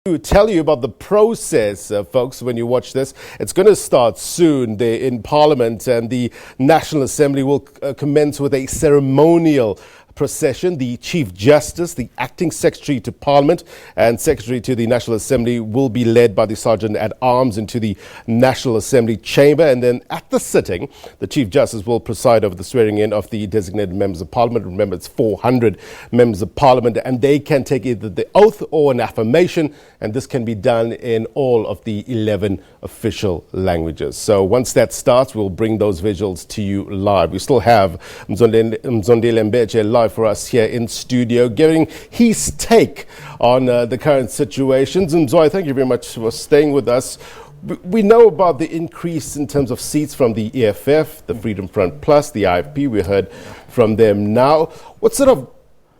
To tell you about the process, folks, when you watch this. It's going to start soon there in Parliament, and the National Assembly will commence with a ceremonial procession. The Chief Justice, the Acting Secretary to Parliament and Secretary to the National Assembly will be led by the Sergeant at Arms into the National Assembly chamber, and then at the sitting, the Chief Justice will preside over the swearing in of the designated members of Parliament. Remember, it's 400 members of Parliament, and they can take either the oath or an affirmation, and this can be done in all of the 11 official languages. So once that starts, we'll bring those visuals to you live. We still have Mzondele Mbeche live for us here in studio, giving his take on the current situations. And Mzoi, thank you very much for staying with us. We know about the increase in terms of seats from the EFF, the Freedom Front Plus, the IFP. We heard from them now. What sort of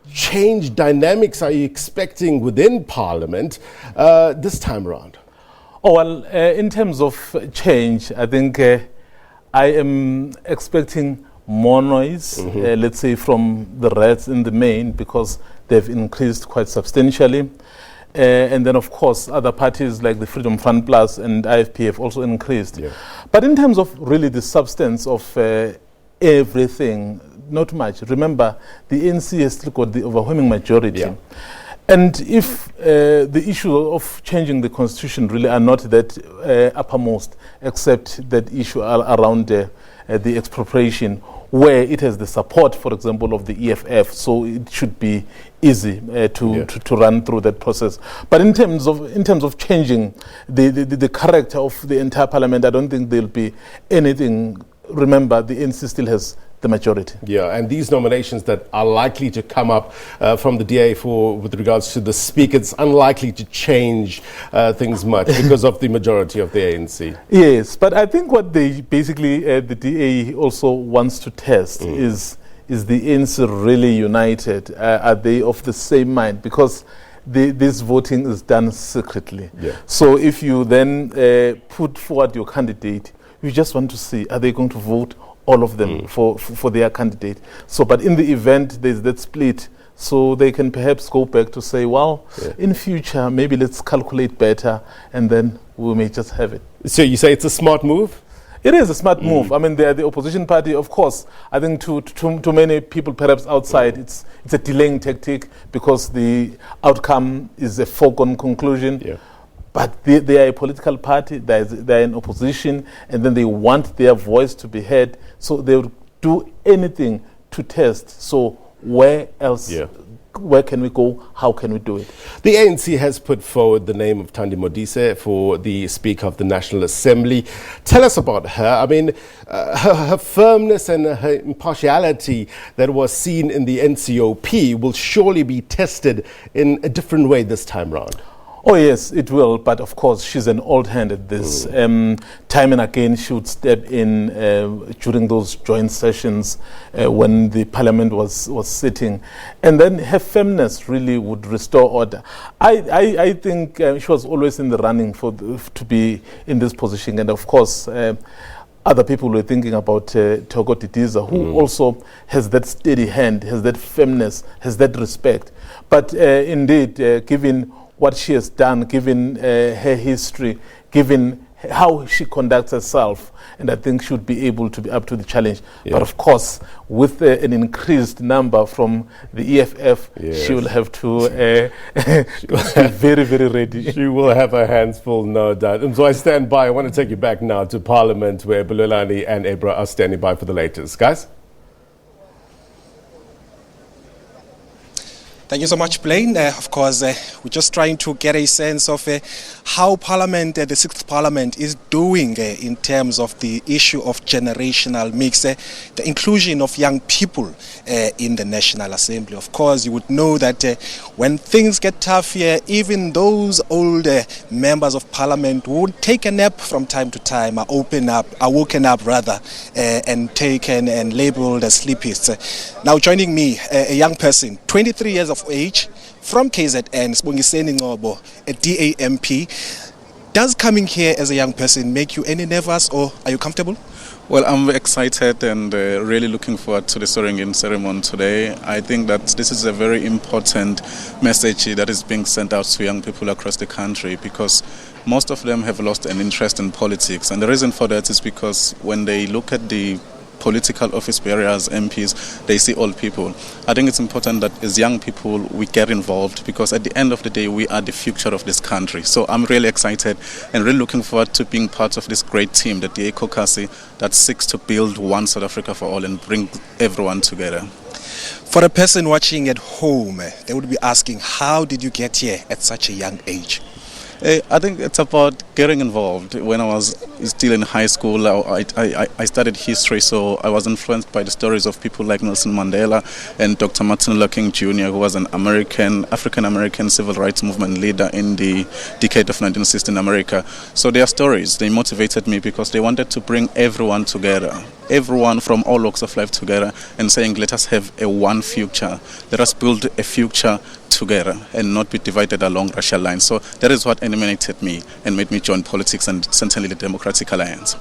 change dynamics are you expecting within Parliament this time around? Oh, well, in terms of change, I think I am expecting more noise, let's say, from the Reds in the main, because they've increased quite substantially. And then, of course, other parties like the Freedom Front Plus and IFP have also increased. Yeah. But in terms of really the substance of everything, not much. Remember, the ANC has still got the overwhelming majority. Yeah. And if the issue of changing the constitution really are not that uppermost, except that issue around the expropriation, where it has the support, for example, of the EFF, so it should be easy to run through that process. But in terms of changing the character of the entire parliament, I don't think there'll be anything. Remember, the ANC still has the majority. Yeah, and these nominations that are likely to come up from the DA with regards to the Speaker, it's unlikely to change things much because of the majority of the ANC. Yes, but I think what they basically, the DA also wants to test is the ANC really united? Are they of the same mind? Because this voting is done secretly. Yeah. So if you then put forward your candidate, you just want to see, are they going to vote all of them for their candidate? So, but in the event there's that split, so they can perhaps go back to say, well, in future, maybe let's calculate better, and then we may just have it. So you say it's a smart move? It is a smart move. I mean, they are the opposition party, of course. I think to many people, perhaps outside, it's a delaying tactic because the outcome is a foregone conclusion. Yeah. But they are a political party, they're in opposition, and then they want their voice to be heard, so they would do anything to test. So where else, where can we go, how can we do it? The ANC has put forward the name of Thandi Modise for the Speaker of the National Assembly. Tell us about her. I mean, her firmness and her impartiality that was seen in the NCOP will surely be tested in a different way this time round. Oh yes, it will, but of course she's an old hand at this. Time and again she would step in during those joint sessions when the parliament was sitting, and then her firmness really would restore order. I think she was always in the running to be in this position, and of course other people were thinking about Togo Didiza, who also has that steady hand, has that firmness, has that respect. But indeed, given what she has done, given her history, given how she conducts herself, and I think she would be able to be up to the challenge. Yeah. But of course, with an increased number from the EFF, she will have to be very, very ready. She will have her hands full, no doubt. And so I stand by. I want to take you back now to Parliament, where Bulelani and Ebra are standing by for the latest. Guys? Thank you so much, Blaine. Of course, we're just trying to get a sense of how Parliament, the 6th Parliament, is doing in terms of the issue of generational mix, the inclusion of young people in the National Assembly. Of course, you would know that when things get tough here, even those old members of Parliament would take a nap from time to time, are woken up, and taken and labeled as sleepists. Now joining me, a young person, 23 years of age, from KZN, Sibongiseni Ngcobo, a DAMP. Does coming here as a young person make you any nervous, or are you comfortable? Well, I'm excited and really looking forward to the swearing-in ceremony today. I think that this is a very important message that is being sent out to young people across the country, because most of them have lost an interest in politics. And the reason for that is because when they look at the political office bearers, MPs, they see old people. I think it's important that as young people we get involved, because at the end of the day we are the future of this country. So I'm really excited and really looking forward to being part of this great team, the DA Caucus, that seeks to build one South Africa for all and bring everyone together. For a person watching at home, they would be asking, how did you get here at such a young age? I think it's about getting involved. When I was still in high school, I studied history, so I was influenced by the stories of people like Nelson Mandela and Dr. Martin Luther King Jr., who was an African-American civil rights movement leader in the decade of 1960 in America. So their stories, they motivated me because they wanted to bring everyone together, everyone from all walks of life together, and saying, let us have a one future. Let us build a future together and not be divided along racial lines. So that is what animated me and made me join politics, and certainly the Democratic Alliance.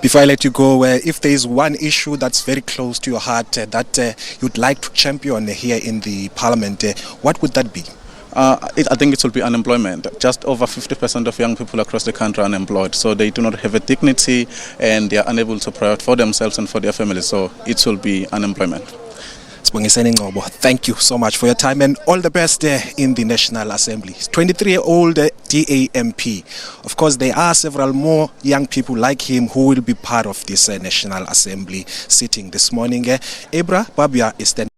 Before I let you go, if there is one issue that's very close to your heart that you'd like to champion here in the parliament, what would that be? I think it will be unemployment. Just over 50% of young people across the country are unemployed, so they do not have a dignity and they are unable to provide for themselves and for their families, so it will be unemployment. Sibongiseni Ngcobo, thank you so much for your time and all the best in the National Assembly. 23-year-old DAMP. Of course, there are several more young people like him who will be part of this National Assembly sitting this morning. Ebra Babia is standing.